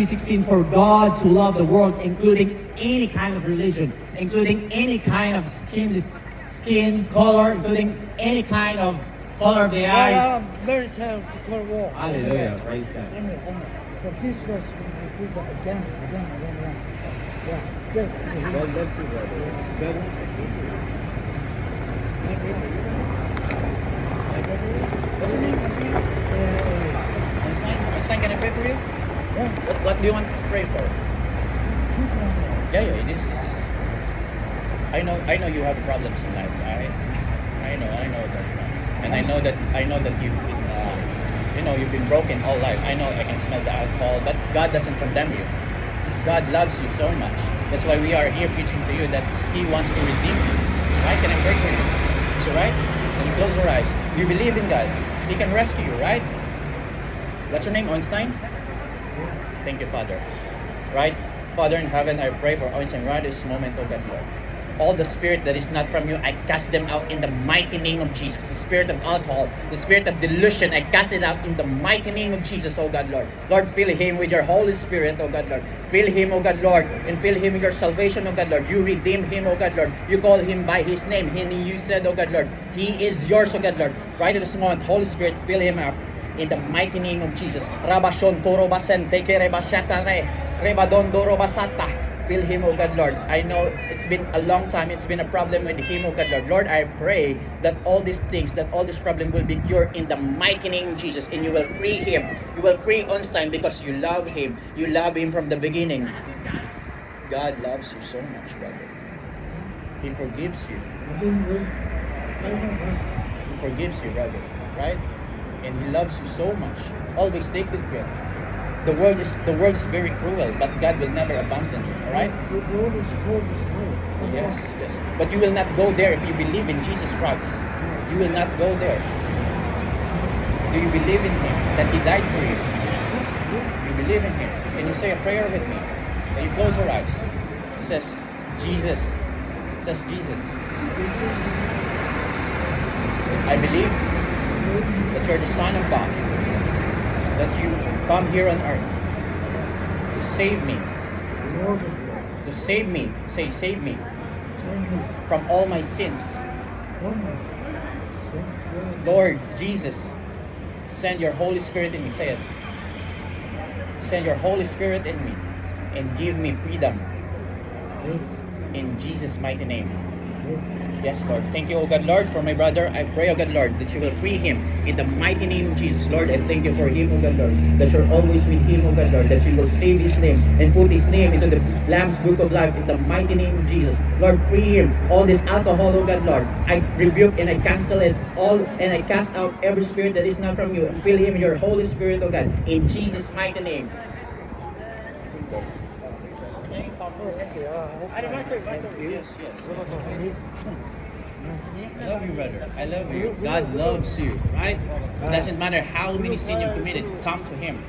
3:16, for God to love the world, including any kind of religion, including any kind of skin color, including any kind of color of the eyes. Mary tells the Cold War. Hallelujah, praise God. So please let's repeat that again. Yeah. Good. God bless you, brother. Better. What's your name? Einstein, can I pray for you? Yeah. What do you want to pray for? Yeah, it is. I know you have problems in life. I know that, and I know that you've been, you've been broken all life. I know I can smell the alcohol, but God doesn't condemn you. God loves you so much. That's why we are here preaching to you that He wants to redeem you. Right? Can I pray for you? Is it right? Can you close your eyes? You believe in God. He can rescue you, right? What's your name, Einstein? Thank you, Father. Right? Father in heaven, I pray for Einstein right this moment, oh God, Lord. All the spirit that is not from you, I cast them out in the mighty name of Jesus. The spirit of alcohol, the spirit of delusion, I cast it out in the mighty name of Jesus, oh God, Lord. Lord, fill him with your Holy Spirit, oh God, Lord. Fill him, oh God, Lord, and fill him with your salvation, oh God, Lord. You redeemed him, oh God, Lord. You call him by his name. And you said, oh God, Lord, he is yours, oh God, Lord. Right at this moment, Holy Spirit, fill him up in the mighty name of Jesus. Rabashon toro basente kerebashatare rebadondoro basata. Fill him, oh God, Lord. I know it's been a long time. It's been a problem with him, oh God, Lord. Lord, I pray that all these things, that all this problem will be cured in the mighty name of Jesus. And you will free him. You will free Einstein because you love him. You love him from the beginning. God loves you so much, brother. He forgives you. He forgives you, brother. Right? And He loves you so much. Always take good care. The world is very cruel, but God will never abandon you. All right? The road is cold as hell. Yes. But you will not go there if you believe in Jesus Christ. You will not go there. Do you believe in Him that He died for you? You believe in Him? Can you say a prayer with me? Can you close your eyes? It says Jesus. It says Jesus. I believe that you're the Son of God. That you come here on earth to save me. To save me. Say, save me from all my sins. Lord Jesus, send your Holy Spirit in me. Say it. Send your Holy Spirit in me and give me freedom. In Jesus' mighty name. Yes, Lord. Thank you, O God, Lord, for my brother. I pray, O God, Lord, that you will free him in the mighty name of Jesus. Lord, I thank you for him, O God, Lord, that you're always with him, O God, Lord, that you will save his name and put his name into the Lamb's Book of Life in the mighty name of Jesus. Lord, free him. All this alcohol, O God, Lord, I rebuke and I cancel it all, and I cast out every spirit that is not from you, and fill him with your Holy Spirit, O God, in Jesus' mighty name. Yes. I love you, brother. I love you. God loves you, right? It doesn't matter how many sins you've committed. Come to Him.